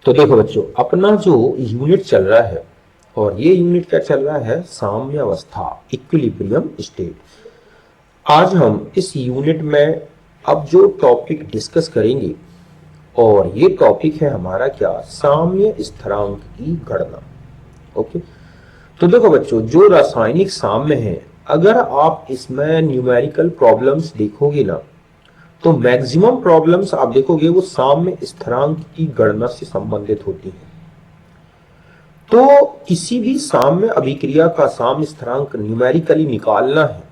तो देखो बच्चों, अपना जो यूनिट चल रहा है, और ये यूनिट क्या चल रहा है, साम्य अवस्था, इक्विलिब्रियम स्टेट। आज हम इस यूनिट में अब जो टॉपिक डिस्कस करेंगे, और ये टॉपिक है हमारा क्या, साम्य स्थिरांक की गणना। ओके, तो देखो बच्चों, जो रासायनिक साम्य है, अगर आप इसमें न्यूमेरिकल प्रॉब्लम्स देखोगे ना, तो मैक्सिमम प्रॉब्लम्स आप देखोगे वो साम्य स्थिरांक की गणना से संबंधित होती है। तो किसी भी साम्य अभिक्रिया का साम्य स्थिरांक न्यूमेरिकली निकालना है,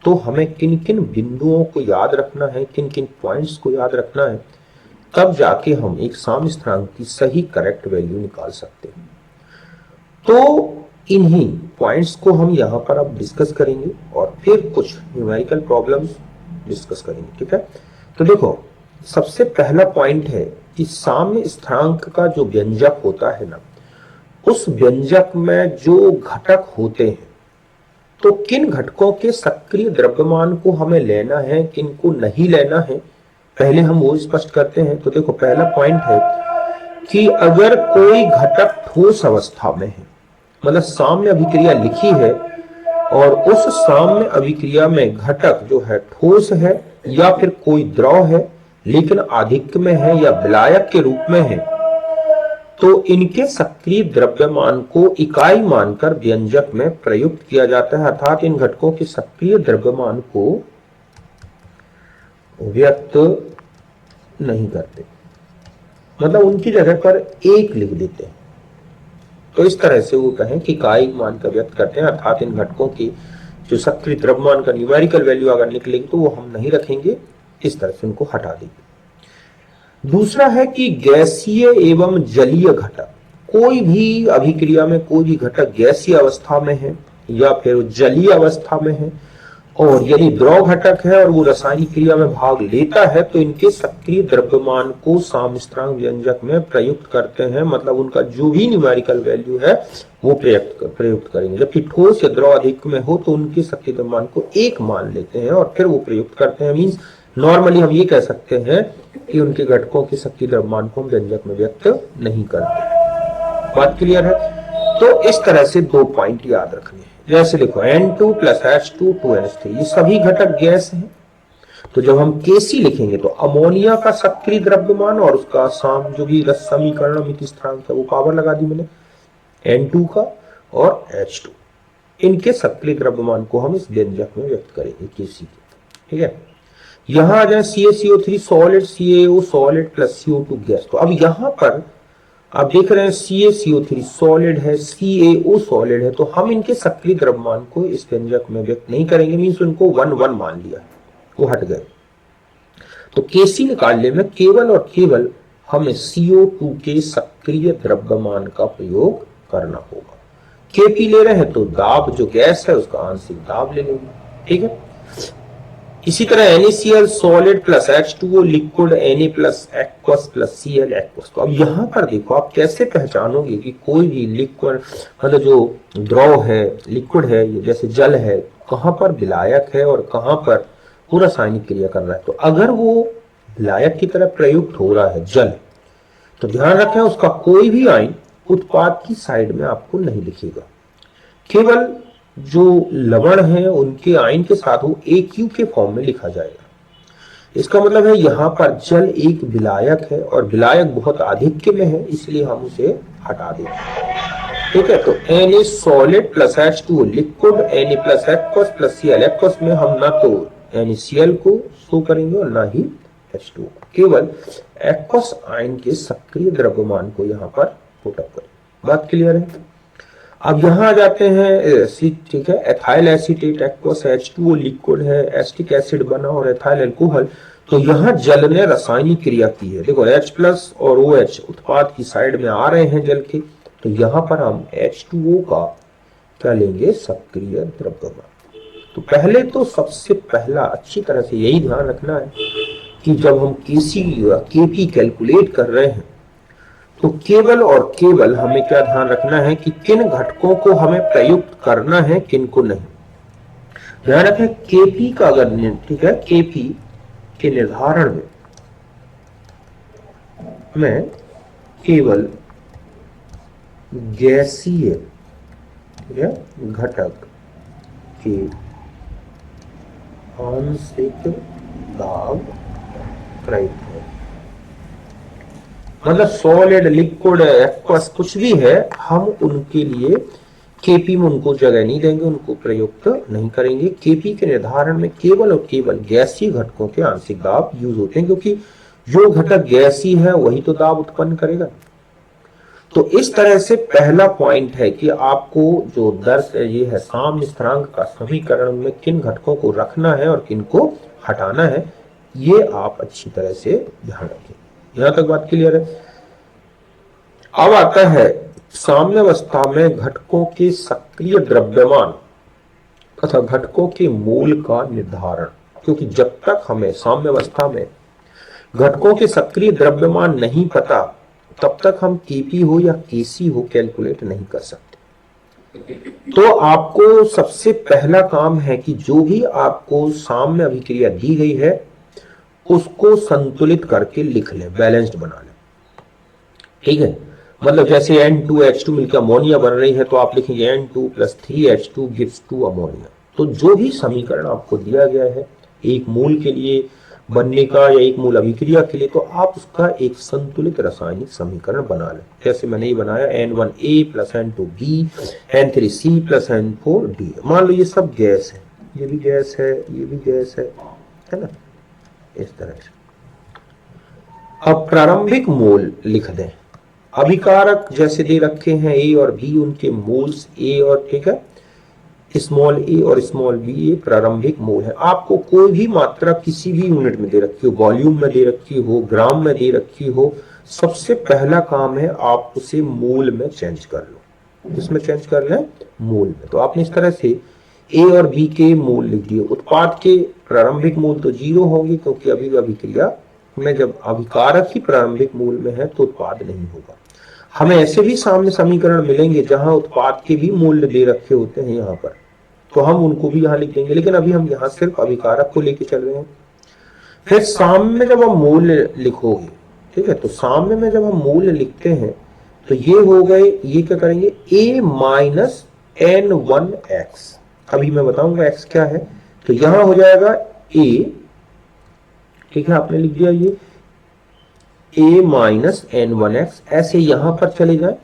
तो हमें किन किन बिंदुओं को याद रखना है, किन किन पॉइंट्स को याद रखना है, तब जाके हम एक साम्य स्थिरांक की सही करेक्ट वैल्यू निकाल सकते हैं। तो इन्हीं पॉइंट्स को हम यहाँ पर अब डिस्कस करेंगे और फिर कुछ न्यूमेरिकल प्रॉब्लम्स डिस्कस करेंगे। ठीक है, तो देखो, सबसे पहला पॉइंट है कि साम्य स्थिरांक का जो व्यंजक होता है ना, उस व्यंजक में जो घटक होते हैं, तो किन घटकों के सक्रिय द्रव्यमान को हमें लेना है, किन को नहीं लेना है, पहले हम वो स्पष्ट करते हैं। तो देखो, पहला पॉइंट है कि अगर कोई घटक ठोस अवस्था में है, मतलब साम्य अभिक्रिया लिखी है और उस साम्य अभिक्रिया में घटक जो है ठोस है या फिर कोई द्रव है लेकिन आधिक्य में है या विलायक के रूप में है, तो इनके सक्रिय द्रव्यमान को इकाई मानकर व्यंजक में प्रयुक्त किया जाता है, अर्थात इन घटकों के सक्रिय द्रव्यमान को व्यक्त नहीं करते, मतलब उनकी जगह पर एक लिख देते हैं। तो इस तरह से वो कहें कि इकाई मानकर व्यक्त करते हैं, अर्थात इन घटकों की जो सक्रिय द्रव्यमान का न्यूमेरिकल वैल्यू अगर निकलेगी तो वो हम नहीं रखेंगे, इस तरह से उनको हटा देंगे। दूसरा है कि गैसीय एवं जलीय घटक, कोई भी अभिक्रिया में कोई भी घटक गैसीय अवस्था में है या फिर जलीय अवस्था में है, और यदि द्रव घटक है और वो रासायनिक क्रिया में भाग लेता है, तो इनके सक्रिय द्रव्यमान को साम्य स्थिरांक व्यंजक में प्रयुक्त करते हैं, मतलब उनका जो भी न्यूमेरिकल वैल्यू है वो प्रयुक्त करेंगे। जबकि ठोस या द्रव अधिक में हो तो उनके सक्रिय द्रव्यमान को एक मान लेते हैं और फिर वो प्रयुक्त करते हैं। मीन्स नॉर्मली हम ये कह सकते हैं कि उनके घटकों के सक्रिय द्रव्यमान को हम व्यंजक में व्यक्त नहीं करते। बात क्लियर है? तो इस तरह से दो पॉइंट याद रखने हैं। जैसे देखो, N2 प्लस H2 2NH3, ये सभी घटक गैस हैं। तो जब हम Kc लिखेंगे तो अमोनिया का सक्रिय द्रव्यमान और उसका जो भी रस समीकरण मिति स्थिरांक है वो पावर लगा दी मैंने, N2 का और H2, इनके सक्रिय द्रव्यमान को हम इस व्यंजक में व्यक्त करेंगे Kc के। ठीक है, यहां आ जाए CaCO3 solid, CaO solid plus CO2 gas. तो अब यहां पर आप देख रहे हैं CaCO3 सॉलिड है, CaO सॉलिड है, तो हम इनके सक्रिय द्रव्यमान को इस व्यंजक में व्यक्त नहीं करेंगे, मीन्स उनको 1 मान लिया, वो हट गए। तो Kc निकालने में केवल और केवल हमें CO2 के सक्रिय द्रव्यमान का प्रयोग करना होगा। Kp ले रहे हैं तो दाब जो गैस है उसका आंशिक दाब ले लेंगे। ठीक है, इसी तरह NaCl solid plus H2O liquid, Na plus aqueous plus Cl aqueous. तो अब यहाँ पर देखो, आप कैसे पहचानोगे कि कोई भी लिक्विड, मतलब जो द्रव है, लिक्विड है, जैसे जल है, कहाँ पर विलायक है और कहाँ पर वो रासायनिक क्रिया कर रहा है। तो अगर वो विलायक की तरह प्रयुक्त हो रहा है जल, तो ध्यान रखें उसका कोई भी आयन उत्पाद की साइड में आपको नहीं लिखेगा, केवल जो लवण है उनके आयन के साथ वो AQ के फॉर्म में लिखा जाएगा। इसका मतलब है यहाँ पर जल एक विलायक है और विलायक बहुत आधिक्य में है, इसलिए हम उसे हटा देंगे। ठीक है, तो Na solid plus H2O liquid, Na plus aqueous plus Cl aqueous में हम ना तो NaCl को शो करेंगे और ना ही H2O, केवल एक्वस आयन के सक्रिय द्रव्यमान को यहाँ पर पुट अप करेंगे। बात क्लियर है? अब यहां आ जाते हैं एसिड। ठीक है, ethyl acetate aqueous, H2O liquid है, एसिटिक एसिड बना और एथाइल अल्कोहल। तो यहां जल ने रासायनिक क्रिया की है। देखो, H प्लस और OH उत्पाद की साइड में आ रहे हैं जल के, तो यहां पर हम H2O का क्या लेंगे, सक्रिय द्रव्यमान। तो पहले तो सबसे पहला अच्छी तरह से यही ध्यान रखना है कि जब हम Kp कैलकुलेट कर रहे हैं तो केवल और केवल हमें क्या ध्यान रखना है कि किन घटकों को हमें प्रयुक्त करना है, किन को नहीं। ध्यान रखें, Kp का अगर, ठीक है, Kp के निर्धारण में केवल गैसीय या घटक के आंशिक दाब प्रयुक्त है। मतलब सॉलिड, लिक्विड, एक्वस कुछ भी है, हम उनके लिए केपी में उनको जगह नहीं देंगे, उनको प्रयुक्त नहीं करेंगे। केपी के निर्धारण में केवल और केवल गैसीय घटकों के आंशिक दाब यूज होते हैं, क्योंकि जो घटक गैसीय है वही तो दाब उत्पन्न करेगा। तो इस तरह से पहला पॉइंट है कि आपको जो दर्श ये है साम्य स्थिरांक का समीकरण में किन घटकों को रखना है और किन को हटाना है, ये आप अच्छी तरह से ध्यान रखें। यहां तक बात क्लियर है। अब आता है साम्यावस्था में घटकों के सक्रिय द्रव्यमान तथा घटकों के मूल का निर्धारण, क्योंकि जब तक हमें साम्यावस्था में घटकों के सक्रिय द्रव्यमान नहीं पता तब तक हम केपी हो या केसी हो कैलकुलेट नहीं कर सकते। तो आपको सबसे पहला काम है कि जो भी आपको साम्य अभिक्रिया दी गई है उसको संतुलित करके लिख लें, बैलेंस्ड बना लें। ठीक है, मतलब जैसे N2H2 मिलकर अमोनिया बन रही है तो आप लिखेंगे N2 + 3H2 gives 2 अमोनिया। तो जो भी समीकरण आपको दिया गया है एक मूल के लिए बनने का या एक मूल अभिक्रिया के लिए, तो आप उसका एक संतुलित रासायनिक समीकरण बना लें। जैसे मैंने ये बनाया N1A + N2B N3C + N4D। मान लो ये सब गैस है, ये भी गैस है, ये भी गैस है ना, इस तरह से। अब प्रारंभिक मोल लिख दें। अभिकारक जैसे दे रखे हैं A और B, उनके मोल्स A और, ठीक है, स्मॉल a और स्मॉल b, ये प्रारंभिक मोल है। आपको कोई भी मात्रा किसी भी यूनिट में दे रखी हो, वॉल्यूम में दे रखी हो, ग्राम में दे रखी हो, सबसे पहला काम है आप उसे मोल में चेंज कर लो। इसमें चेंज कर लें मोल में। तो आपने इस तरह से a और b के मोल लिख दिए। उत्पाद के प्रारंभिक मोल तो 0 होंगे, क्योंकि अभी अभिक्रिया में जब अभिकारक ही प्रारंभिक मोल में है तो उत्पाद नहीं होगा। हमें ऐसे भी सामने समीकरण मिलेंगे जहां उत्पाद के भी मूल्य दे रखे होते हैं यहाँ पर, तो हम उनको भी यहाँ लिख देंगे, लेकिन अभी हम यहाँ सिर्फ अभिकारक को लेके चल रहे हैं। फिर साम्य में जब हम मूल्य लिखोगे, ठीक है, तो साम्य में जब हम मूल्य लिखते हैं तो ये हो गए, ये क्या करेंगे A - N1X। अभी मैं बताऊंगा x क्या है। तो यहां हो जाएगा A, ठीक है, आपने लिख दिया ये A - N1X। ऐसे यहां पर चले जाए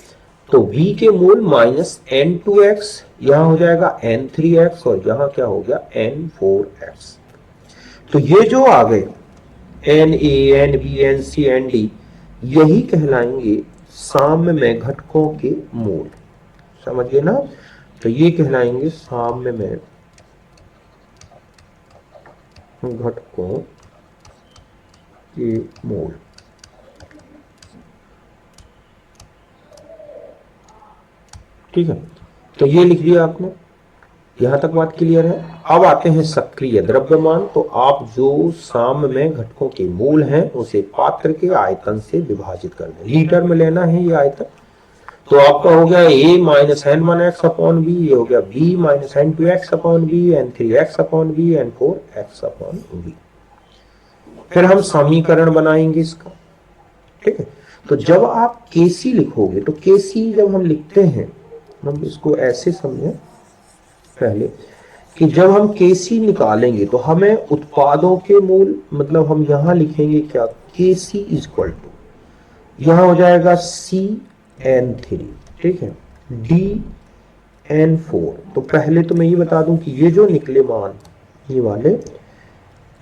तो v के मूल -N2X, यहां हो जाएगा N3X और यहां क्या हो गया N4X। तो ये जो आ गए Na, Nb, Nc, Nd, यही कहलाएंगे साम्य में घटकों के मूल। समझिए ना, तो ये कहलाएंगे साम्य में घटकों के मूल। ठीक है, तो ये लिख दिया आपने। यहां तक बात क्लियर है। अब आते हैं सक्रिय द्रव्यमान। तो आप जो साम्य में घटकों के मूल हैं उसे पात्र के आयतन से विभाजित कर दें। लीटर में लेना है ये आयतन। तो आपका हो गया A - N1X/B, ये हो गया B - N2X/B, N3X/B, N4X/B। फिर हम समीकरण बनाएंगे इसका। ठीक है, तो जब आप Kc लिखोगे, तो Kc जब हम लिखते हैं, हम इसको ऐसे समझें पहले कि जब हम Kc निकालेंगे तो हमें उत्पादों के मूल, मतलब हम यहां लिखेंगे क्या, Kc = यहां हो जाएगा CN3, ठीक है, DN4। तो पहले तो मैं ये बता दूं कि ये जो निकले मान ये वाले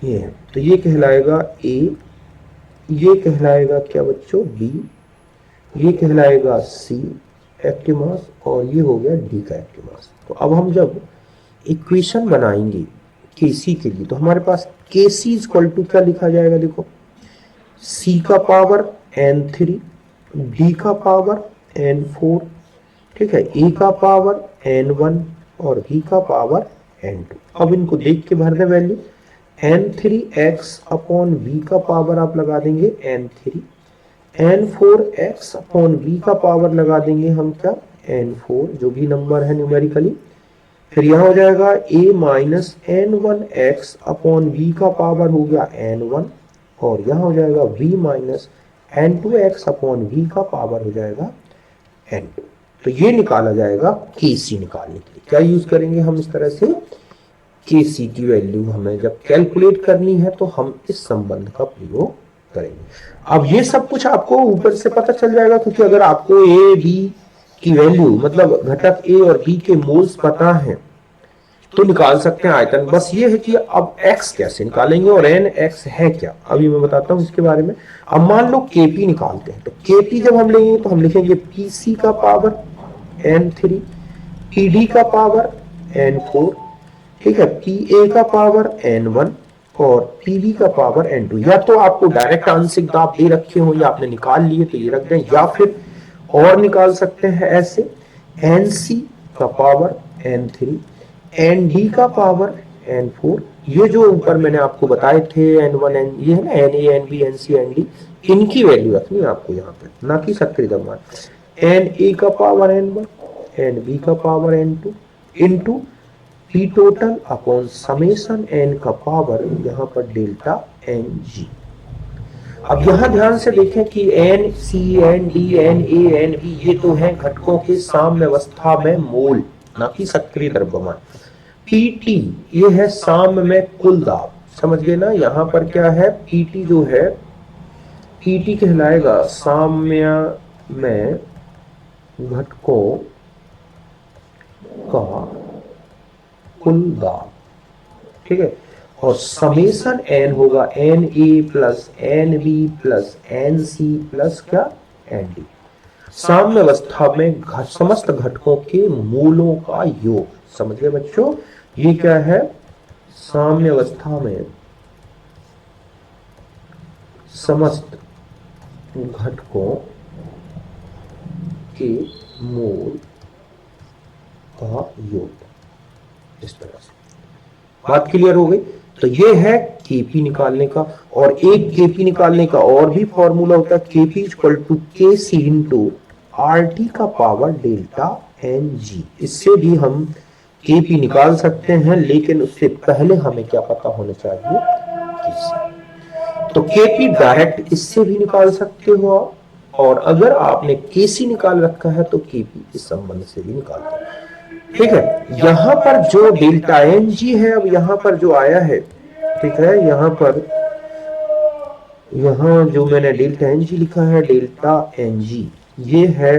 ये है, तो ये कहलाएगा A, ये कहलाएगा क्या बच्चों B, ये कहलाएगा C एक्टिव मास, और ये हो गया D का एक्टिव मास। तो अब हम जब इक्वेशन बनाएंगे Kc के लिए, तो हमारे पास Kc = क्या लिखा जाएगा, देखो C का पावर N3, D का पावर N4, ठीक है, E का पावर N1 और V का पावर N2। अब इनको देख के भर दें वैल्यू। N3X/V का पावर आप लगा देंगे N3, N4X/V का पावर लगा देंगे हम क्या N4, जो भी नंबर है न्यूमेरिकली। फिर यहां हो जाएगा A - N1X/V का पावर हो गया N1, और यहां हो जाएगा V - n2x अपॉन v का पावर हो जाएगा n2। तो ये निकाला जाएगा kc निकालने के लिए। क्या यूज करेंगे हम इस तरह से, kc की वैल्यू हमें जब कैलकुलेट करनी है तो हम इस संबंध का प्रयोग करेंगे। अब ये सब कुछ आपको ऊपर से पता चल जाएगा, क्योंकि अगर आपको a b की वैल्यू मतलब घटक a और b के मोल्स पता है तो निकाल सकते हैं आयतन। बस ये है कि अब x कैसे निकालेंगे और nx है क्या, अभी मैं बताता हूं इसके बारे में। अब मान लो kp निकालते हैं, तो kp जब हम लेंगे तो हम लिखेंगे pc का पावर n3, pd का पावर n4, ठीक है, pa का पावर n1 और pv का पावर n2। या तो आपको डायरेक्ट आंशिक दाब दे रखे हो या आपने निकाल लिए तो ये रख दें, या फिर और निकाल सकते हैं ऐसे, nc का पावर n3, nd का पावर n4, ये जो ऊपर मैंने आपको बताए थे n1 n, ये है ना na nb nc nd, इनकी वैल्यू रखनी है आपको यहाँ पे, ना कि सक्रिय द्रव्यमान। na का पावर n1, nb का power n2 into P total upon summation n का पावर यहाँ पर डेल्टा ng। अब यहाँ ध्यान से देखें कि n c n d n a n b ये तो है घटकों के साम्य अवस्था में मोल, ना कि सक्रिय द्रव्यमान। pt ये है साम्य में कुल दाब, समझ गए ना। यहाँ पर क्या है, pt जो है, pt कहलाएगा साम्य में घटकों का कुल दाब, ठीक है, और समेशन n होगा na plus nb plus nc plus क्या nd, साम्य अवस्था में समस्त घटकों के मूलों का योग। समझ गए बच्चों, ये क्या है, साम्य अवस्था में समस्त घटकों के मूल का योग, इस तरह से। बात क्लियर हो गई। तो ये है केपी निकालने का, और एक केपी निकालने का और भी फॉर्मूला होता है, केपी इक्वल टू के सी इंटू आर टी का पावर डेल्टा एन जी। इससे भी हम केपी निकाल सकते हैं, लेकिन उससे पहले हमें क्या पता होना चाहिए, केसी। तो केपी डायरेक्ट इससे भी निकाल सकते हो आप, और अगर आपने केसी निकाल रखा है तो केपी इस संबंध से भी निकालते हैं, ठीक है। यहां पर जो डेल्टा एन जी है, अब यहां पर जो आया है, ठीक है, यहां जो मैंने डेल्टा एन जी लिखा है, डेल्टा एन जी ये है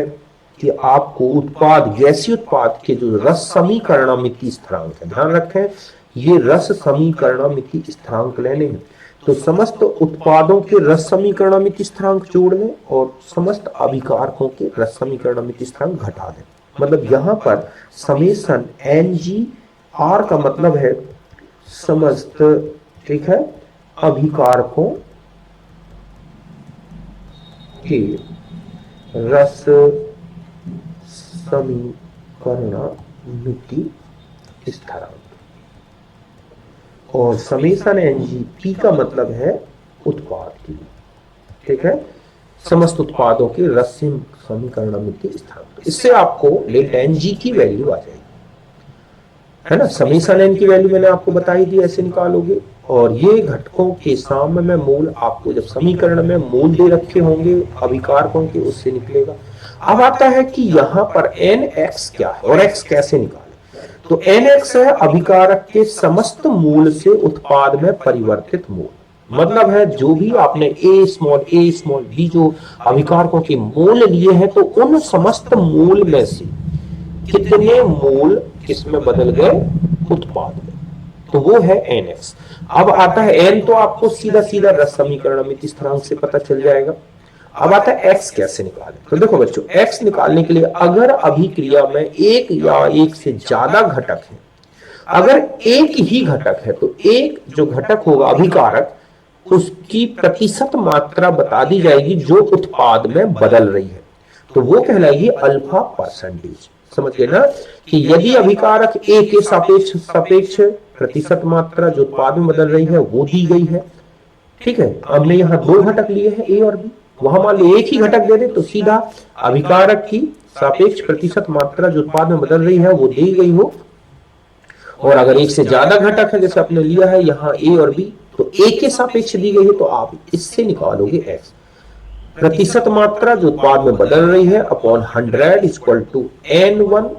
कि आपको उत्पाद, गैसीय उत्पाद के जो रस समीकरणमिति स्थिरांक है, ध्यान रखें ये रस समीकरणमिति स्थिरांक लेने हैं। तो समस्त उत्पादों के रस समीकरणमिति स्थिरांक जोड़ लें और समस्त अभिकारकों के रस समीकरणमिति स्थिरांक घटा दें। मतलब यहां पर समेशन एन जी आर का मतलब है समस्त, ठीक है, अभिकारकों के रस समीकरणमिति स्थिरांक, और समेशन एन जी पी का मतलब है उत्पाद की, ठीक है, समस्त उत्पादों के रस समीकरणमिति स्थिरांक। इससे आपको डेल्टा एन जी की वैल्यू आ जाएगी, है ना। समेशन एन की वैल्यू मैंने आपको बताई थी, ऐसे निकालोगे। और ये घटकों के साम्य में मूल आपको जब समीकरण में मूल दे रखे होंगे अभिकारकों के, उससे निकलेगा। अब आता है कि यहाँ पर nx क्या है और x कैसे निकाले। तो nx है अभिकारक के समस्त मूल से उत्पाद में परिवर्तित मूल, मतलब है जो भी आपने a स्मॉल b जो अभिकारकों के मूल लिए हैं, तो उन समस्त मूल में से कितने मूल किसमें बदल गए, उत्पाद में, तो वो है nx। अब आता है n, तो आपको सीधा सीधा रस समीकरणमिति स्थिरांक से पता चल जाएगा। अब आता है x कैसे निकालें। तो देखो बच्चों, x निकालने के लिए अगर अभिक्रिया में एक या एक से ज्यादा घटक है, अगर एक ही घटक है तो एक जो घटक होगा अभिकारक, उसकी प्रतिशत मात्रा बता दी जाएगी जो उत्पाद में बदल रही है, तो वो कहलाएगी अल्फा परसेंटेज। समझ गए ना कि यदि अभिकारक ए के सापेक्ष प्रतिशत मात्रा जो उत्पाद में बदल रही है वो दी गई है, ठीक है। हमने यहाँ दो घटक लिए हैं ए और बी, वहां मान लो एक ही घटक दे दे तो सीधा अभिकारक की सापेक्ष प्रतिशत मात्रा जो उत्पाद में बदल रही है वो दी गई हो। और अगर एक से ज्यादा घटक है, जैसे आपने लिया है यहाँ ए और बी, तो ए के सापेक्ष दी गई है, तो आप इससे निकालोगे एक्स। प्रतिशत मात्रा जो उत्पाद में बदल रही है upon 100 equal to N1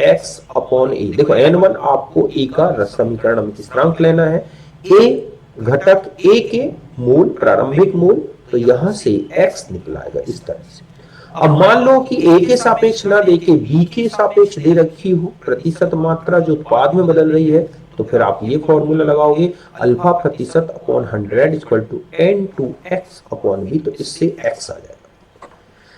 X upon A. देखो N1 आपको ए का रस समीकरण अमित स्थिरांक लेना है, ए घटक ए के मूल प्रारंभिक मूल, तो यहां से X निकलाएगा इस तरह से। अब मान लो कि ए के सापेक्ष ना देके बी के सापेक्ष दे रखी हो प्रतिशत मात्रा जो उत्पाद में बदल रही है, तो फिर आप ये फॉर्मूला लगाओगे अल्फा प्रतिशत upon 100 equal to N2X upon B, तो इससे X आ जाएगा।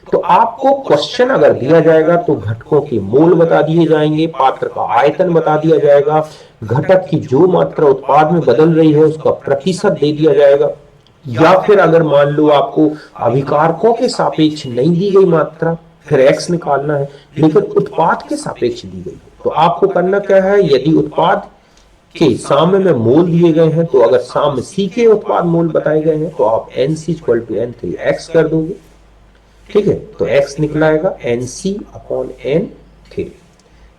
तो आपको क्वेश्चन अगर दिया जाएगा तो घटकों के मोल बता दिए जाएंगे, पात्र का आयतन बता दिया जाएगा, घटक की जो मात्रा उत्पाद में बदल रही है उसका प्रतिशत दे दिया जाएगा, या फिर अगर मान लो आपको अभिकारकों के सापेक्ष नहीं दी गई मात्रा, फिर X निकालना है, लेकिन उत्पाद के सापेक्ष दी गई, तो आपको करना क्या है, यदि उत्पाद के साम्य में मोल दिए गए हैं तो अगर साम्य C के उत्पाद मोल बताए गए हैं तो आप NC इक्वल टू N3X कर दोगे, ठीक है। तो X निकलाएगा NC upon N3।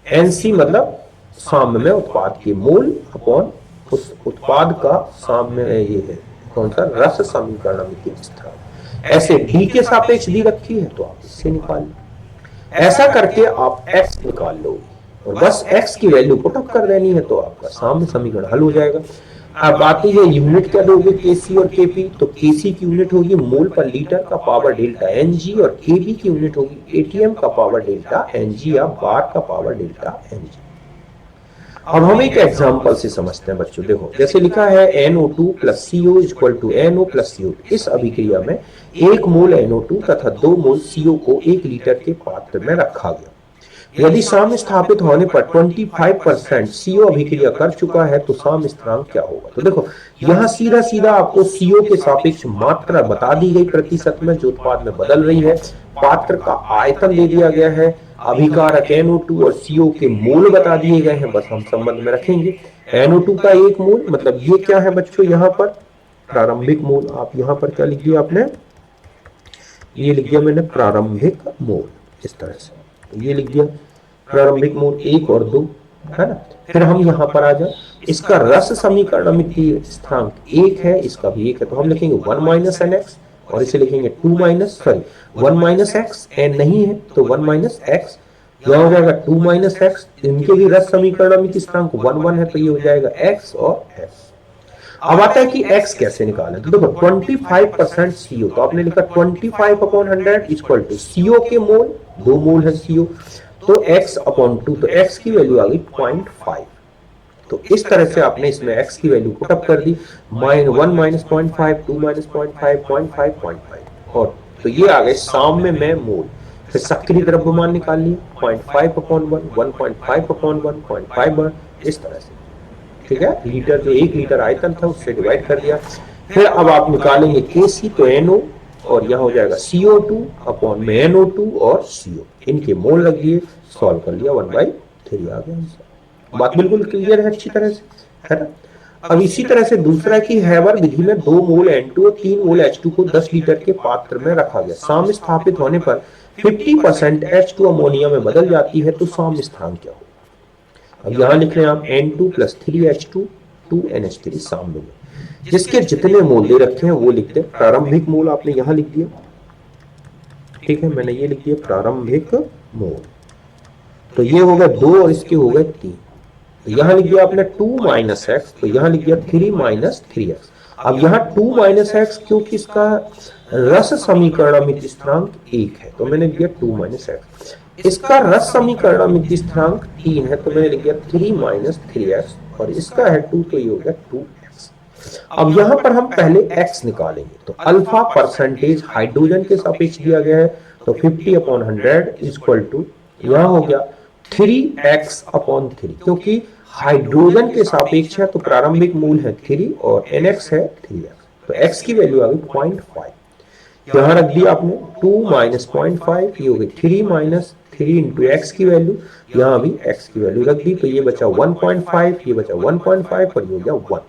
NC मतलब साम्य में उत्पाद के मोल अपॉन उस उत्पाद का साम्य ये है कौन सा, रस समीकरण अमित स्थिरांक। ऐसे D के सापेक्ष दी रखी है तो आप इससे निकाल लो। ऐसा करके आप X निकाल लोगे और बस X की वैल्यू पुट अप कर देनी है तो आपका साम्य समीकरण हल हो जाएगा। अब आती है यूनिट क्या दोगे Kc और Kp, तो Kc की यूनिट होगी मोल पर लीटर का पावर डेल्टा Ng और Kb की यूनिट होगी ATM का पावर डेल्टा Ng या बार का पावर डेल्टा Ng। अब हम एक एग्जांपल से समझते हैं बच्चों। देखो जैसे लिखा है NO2 plus CO equal to NO plus CO। इस अभिक्रिया में 1 मोल NO2 तथा 2 मोल CO को 1 लीटर के पात्र में रखा गया। यदि साम्य स्थापित होने पर 25% CO अभिक्रिया कर चुका है तो साम्य स्थिरांक क्या होगा। तो देखो यहाँ सीधा सीधा आपको CO के सापेक्ष मात्रा बता दी गई प्रतिशत में जो उत्पाद में बदल रही है, पात्र का आयतन दे दिया गया है, अभिकारक NO2 और CO के मोल बता दिए गए हैं, बस हम संबंध में रखेंगे। NO2 का 1 मोल मतलब ये क्या है बच्चों, यहाँ पर प्रारंभिक मोल। आप यहाँ पर क्या लिख दिया आपने, ये लिख दिया मैंने प्रारंभिक मोल, इस तरह से ये लिख दिया प्रारंभिक मोल 1 और 2, है ना। फिर हम यहाँ पर आ जाए, इसका रस समीकरण अमितीय स्थिरांक 1 है, इसका भी 1 है, तो हम लिखेंगे 1 माइनस NX और इसे लिखेंगे 1 माइनस x, n नहीं है तो 1 माइनस x, यह हो जाएगा 2 माइनस x, इनके भी रस समीकरण अमितीय स्थिरांक 1 है तो ये हो जाएगा x और s। अब आता है कि x कैसे निकालें, तो देखो 25% CO, तो आपने लिखा 25 अपॉन 100 इक्वल टू CO के मोल, 2 मोल है CO, तो x अपॉन 2, तो x की वैल्यू आ गई 0.5। तो इस तरह से आपने इसमें x की वैल्यू पुट अप कर दी, 1 माइनस 0.5, 2 माइनस 0.5, 0.5, 0.5, और तो ये आ गए साम्य में मोल। फिर सक्रिय द्रव्यमान निकाल लिए 0.5 अपॉन 1, 1.5 अपॉन 1, 0.5, इस तरह से, ठीक है। लीटर जो 1 लीटर आयतन था उससे डिवाइड कर दिया। फिर अब आप निकालेंगे Kc, तो NO और यहां हो जाएगा CO2 अपॉन में NO2 और CO, इनके मोल लग दिए, सॉल्व कर लिया, 1/3 आ गया आंसर। बात बिल्कुल क्लियर है अच्छी तरह से, है ना। अब इसी तरह से दूसरा की हैबर विधि में 2 मोल N2 और 3 मोल H2 को 10 लीटर के पात्र में रखा गया। साम्य स्थापित होने पर 50% H2 अमोनिया में बदल जाती है तो साम्य स्थिरांक क्या होगा। अब यहां लिख रहे हैं आप N2 प्लस 3H2 2NH3 साम्य में, जिसके जितने मोल दे रखे हैं वो लिखते हैं। प्रारंभिक मोल आपने यहां लिख दिया, ठीक है, मैंने ये लिख दिया प्रारंभिक मोल, तो ये हो गया 2 और इसके हो गए 3, तो यहां लिख दिया आपने 2 माइनस एक्स, तो यहां लिख दिया 3 माइनस 3x। अब यहां 2 माइनस एक्स क्योंकि इसका रस समीकरण अमित स्थिरांक 1 है तो मैंने लिख दिया 2 माइनस एक्स। इसका रस समीकरण अमित स्थिरांक 3 है तो मैंने लिख दिया 3 माइनस 3x, और इसका है 2 तो ये हो गया 2x। अब यहां पर हम पहले x निकालेंगे, तो अल्फा परसेंटेज हाइड्रोजन के सापेक्ष दिया गया है तो 50 अपॉन 100 इक्वल टू यहां हो गया 3x अपॉन 3, क्योंकि हाइड्रोजन के सापेक्ष है तो प्रारंभिक मूल है 3 और NX है 3x, तो x की वैल्यू आ गई 0.5। यहां रख दिया आपने 2 माइनस 0.5, ये हो गई 3 माइनस 3 इंटू एक्स की वैल्यू, यहां भी x की वैल्यू रख दी, तो ये बचा 1.5, ये बचा 1.5 और ये हो गया 1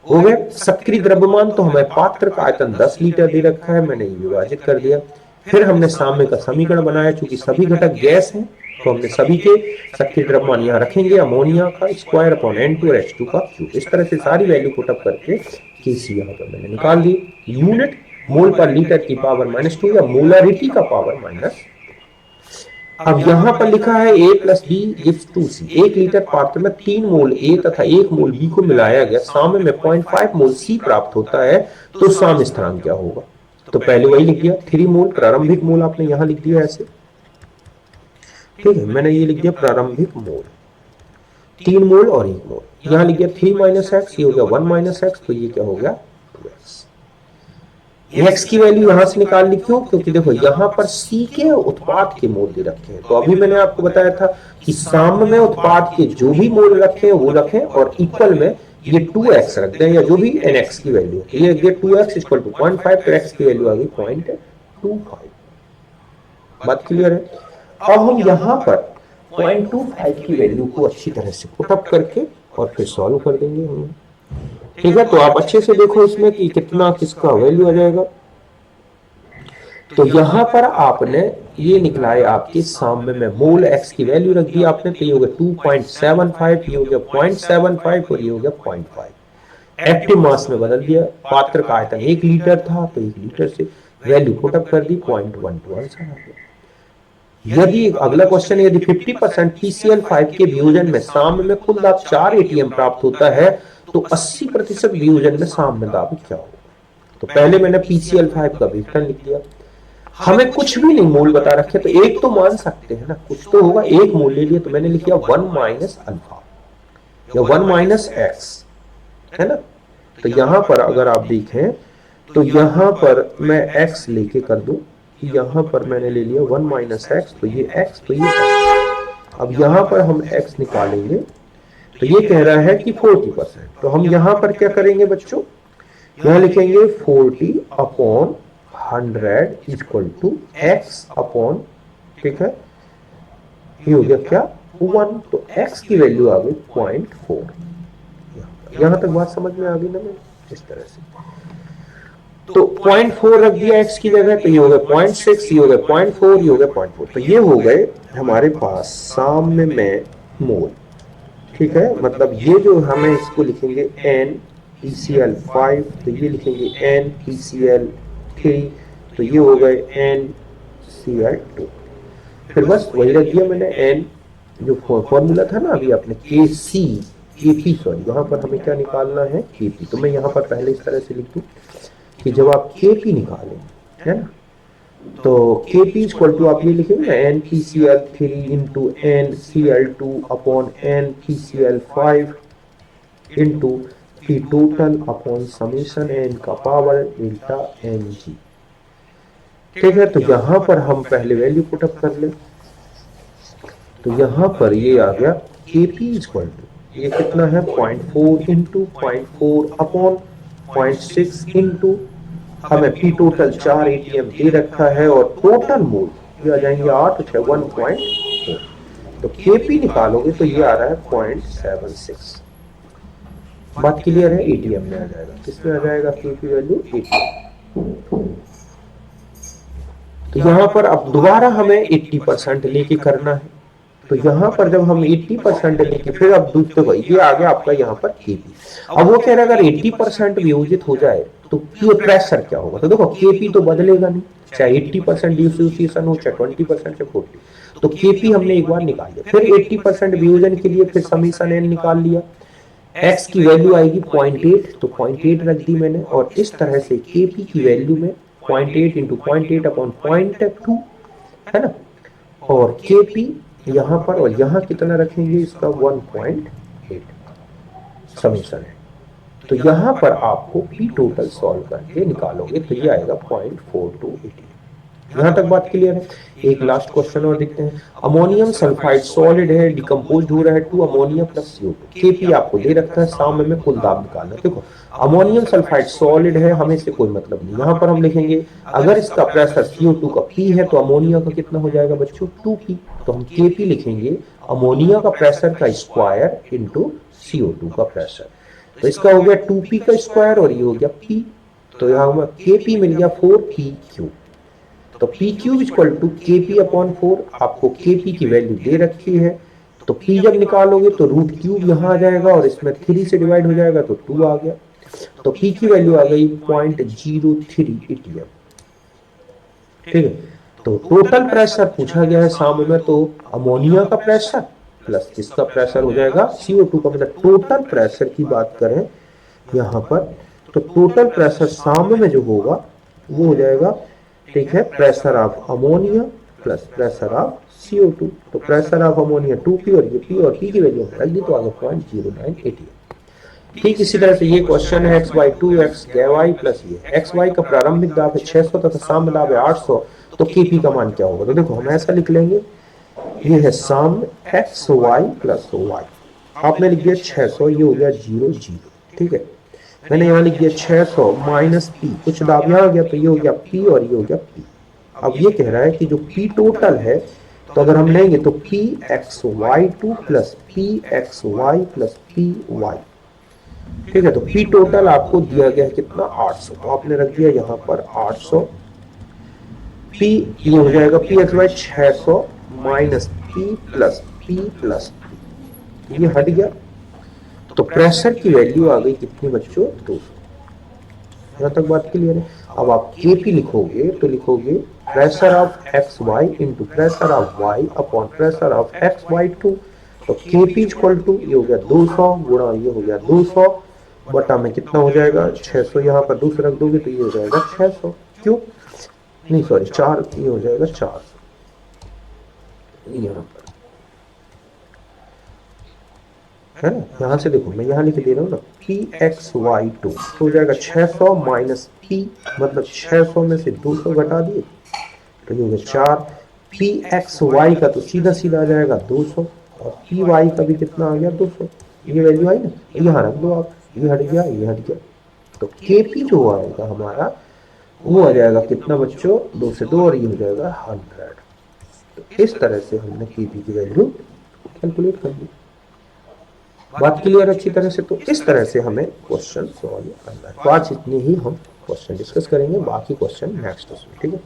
हो गए। सक्रिय द्रव्यमान तो हमें पात्र का आयतन 10 लीटर दे रखा है, मैंने ये विभाजित कर दिया। फिर हमने साम्य का समीकरण बनाया, चूंकि सभी घटक गैस हैं तो हमने सभी के सक्रिय द्रव्यमान यहाँ रखेंगे, अमोनिया का स्क्वायर अपॉन N2 और H2 का क्यूब। इस तरह से सारी वैल्यू पुट अप करके Kc यहाँ पर मैंने निकाल दी। यूनिट मोल पर लीटर की पावर -2 या मोलरिटी का पावर माइनस। अब यहां पर लिखा है A + B gives 2C। 1 litre पात्र में 3 मोल A तथा 1 मोल B को मिलाया गया, साम्य में 0.5 मोल C प्राप्त होता है, तो साम्य स्थिरांक क्या होगा? तो पहले वही लिख दिया, 3 मोल प्रारंभिक मोल आपने यहां लिख दिया ऐसे, ठीक है, मैंने ये लिख दिया प्रारंभिक मोल, 3 मोल और 1 मोल, यहां लिख दिया 3 - x, ये हो गया 1 - x, तो ये क्या हो गया 2x। x की वैल्यू यहां से निकाल ली, क्यों? क्योंकि देखो यहां पर C के उत्पाद के मोल दे रखे हैं, तो अभी मैंने आपको बताया था कि साम्य में उत्पाद के जो भी मोल रखे हैं वो रखें और इक्वल में ये 2x रख दें या जो भी nx की वैल्यू है, ये 2x = 0.5, तो x की वैल्यू आ गई 0.25। बात क्लियर है? अब हम यहां पर 0.25 की वैल्यू को अच्छी तरह से पुटअप करके और फिर सॉल्व कर देंगे हम, ठीक है। तो आप अच्छे से देखो इसमें कि कितना किसका वैल्यू आ जाएगा। तो यहां पर आपने ये निकला है आपके साम्य में मोल x की वैल्यू रख दी आपने, तो ये हो गया 2.75, ये हो गया 0.75 और ये हो गया 0.5। एक्टिव मास में बदल दिया, पात्र का आयतन 1 लीटर था तो 1 लीटर से वैल्यू पुटअप कर दी, 0.12 आंसर आ गया। यदि अगला क्वेश्चन, यदि 50% PCl5 के वियोजन में साम्य में कुल दाब 4 ATM प्राप्त होता है, तो 80% वियोजन में साम्य दाब क्या होगा? तो पहले मैंने PCl5 का विघटन लिख दिया, हमें कुछ भी नहीं मोल बता रखे, तो एक तो मान सकते हैं ना, कुछ तो होगा, एक मोल ले लिया, तो मैंने लिख दिया 1 - अल्फा या 1 - x, है ना। तो यहां पर अगर आप देखें तो यहां पर मैं x लेके कर दूं, यहां पर मैंने ले लिया 1 - x, तो ये x, तो ये x। अब यहां पर हम x निकालेंगे, तो ये कह रहा है कि 40%, तो हम यहां पर क्या करेंगे बच्चों, यहां लिखेंगे 40/100 = x/, ठीक है, ये हो गया क्या 1, तो x की वैल्यू आ गई 0.4। यहां तक बात समझ में आ गई ना मैं, इस तरह से। तो 0.4 रख दिया x की जगह, तो ये हो गया 0.6, ये हो गया 0.4, ये हो गया 0.4, तो ये हो गए हमारे पास साम्य में मोल, ठीक है। मतलब ये जो हमें इसको लिखेंगे NPCl5, तो ये लिखेंगे NPCl3, तो ये हो गए NCl2। फिर बस वही रख दिया मैंने, n जो फॉर्मूला था ना अभी आपने KP, सॉरी, यहाँ पर हमें क्या निकालना है KP, तो मैं यहाँ पर पहले इस तरह से लिख दूं कि जब आप KP निकालें, है ना, तो KP = आप ये लिखेंगे ना NPCl3 × NCl2/NPCl5 × P total / summation n का पावर डेल्टा Ng, ठीक है। तो यहां पर हम पहले वैल्यू पुटअप कर ले, तो यहां पर ये आ गया KP = ये कितना है 0.4 × 0.4/0.6 × हमें P total 4 ATM दे रखा है और टोटल मोल ये आ जाएंगे 8 × 6 1.4, तो KP निकालोगे तो ये आ रहा है 0.76। बात क्लियर है? ATM में आ जाएगा, किसमें आ जाएगा KP वैल्यू ATM। तो यहां पर अब दोबारा हमें 80% लेके करना है, तो यहां पर जब हम 80% लेके फिर अब दूसरे को, ये आ गया आपका यहां पर KP। अब वो कह रहा है अगर 80% वियोजित हो जाए तो प्रेशर क्या होगा? तो देखो KP तो बदलेगा नहीं, चाहे 80% डिसोसिएशन हो चाहे 20% से 40, तो KP हमने एक बार निकाल लिया, फिर 80% वियोजन के लिए फिर समीशन n निकाल लिया, x की वैल्यू आएगी 0.8, तो 0.8 रख दी मैंने, और इस तरह से KP की वैल्यू में 0.8 × 0.8/0.2, है ना, और KP यहां पर और यहां कितना रखेंगे इसका 1.8 समीशन है। तो यहां पर आपको P total सॉल्व करके निकालोगे तो ये आएगा 0.4280। यहां तक बात क्लियर है? एक लास्ट क्वेश्चन और देखते हैं। अमोनियम सल्फाइड सॉलिड है, डिकम्पोज हो रहा है 2 अमोनिया + CO2, KP आपको दे रखा है, साम्य में कुल दाब निकालना। देखो अमोनियम सल्फाइड सॉलिड है, हमें इससे कोई मतलब नहीं, यहां पर हम लिखेंगे अगर इसका प्रेशर CO2 का P है तो अमोनिया का कितना हो जाएगा बच्चों 2P, तो हम KP लिखेंगे अमोनिया का प्रेशर का स्क्वायर × CO2 का प्रेशर, तो इसका हो गया 2P का स्क्वायर और ये हो गया P, तो यहाँ हमें KP मिल गया 4PQ, तो PQ = KP/4, आपको KP की वैल्यू दे रखी है, तो P जब निकालोगे तो √3 यहाँ आ जाएगा और इसमें 3 से डिवाइड हो जाएगा तो 2 आ गया। तो पी की वैल्यू आ गई 0.03 एटीएम। ठीक है, तो टोटल प्रेशर पूछा गया है सामने में, तो अमोनिया का प्रेशर प्लस किसका प्रेशर हो जाएगा, CO2 का, मतलब टोटल प्रेशर की बात करें यहां पर, तो टोटल प्रेशर सामने में जो होगा वो हो जाएगा, ठीक है, pressure of ammonia plus pressure of CO2। तो प्रेशर ऑफ अमोनिया 2P और ये P, और P की वैल्यू रख दी तो आगे 0.0988। ठीक इसी तरह से ये क्वेश्चन है x/2 x y प्लस ये xy का प्रारंभिक दाब है 600 तथा साम्य दाब है 800, तो kp का मान क्या होगा। तो देखो हम ऐसा लिख लेंगे, ये है साम्य xy प्लस y, आपने लिख दिया 600, ये हो गया 0 0। ठीक है, मैंने यहाँ लिख दिया 600 माइनस p, कुछ दाब यहाँ आ गया तो ये हो गया p और ये हो गया p। अब ये कह रहा है कि जो p टोटल है, तो अगर हम लेंगे तो pxy2 plus pxy plus py। ठीक है, तो P टोटल आपको दिया गया है कितना, 800, तो आपने रख दिया यहाँ पर 800। P ये हो जाएगा pxy 600 minus P plus P, ये हट गया, तो प्रेशर की वैल्यू आ गई कितनी बच्चों, 200। यहाँ तक बात क्लियर है। अब आप Kp लिखोगे तो लिखोगे pressure of xy into pressure of y upon pressure of xy2। तो Kp इक्वल टू ये हो गया 200 गुणा ये हो गया 200 बटा में कितना हो जाएगा 600, यहाँ पर दूसरा रख दोगे तो ये हो जाएगा 600, क्यों नहीं सॉरी 4, ये हो जाएगा 400 यहाँ पर, है ना। यहाँ से देखो मैं यहाँ लिख दे रहा हूँ ना, pxy2 तो हो जाएगा 600 माइनस p, मतलब 600 में से 200 घटा दिए तो ये हो गया 4। pxy का तो सीधा सीधा आ जाएगा 200, और py का भी कितना आ गया 200, ये वैल्यू आई ना, यहाँ रख दो आप, ये हट गया ये हट गया, तो kp जो आएगा हमारा वो आ जाएगा कितना बच्चों, 2 से 2 और ये हो जाएगा 100। तो इस तरह से हमने kp की वैल्यू कैलकुलेट कर ली। बात क्लियर अच्छी तरह से। तो इस तरह से हमें क्वेश्चन सॉल्व करना है। तो आज इतने ही हम क्वेश्चन डिस्कस करेंगे, बाकी क्वेश्चन नेक्स्ट उसमें, ठीक है।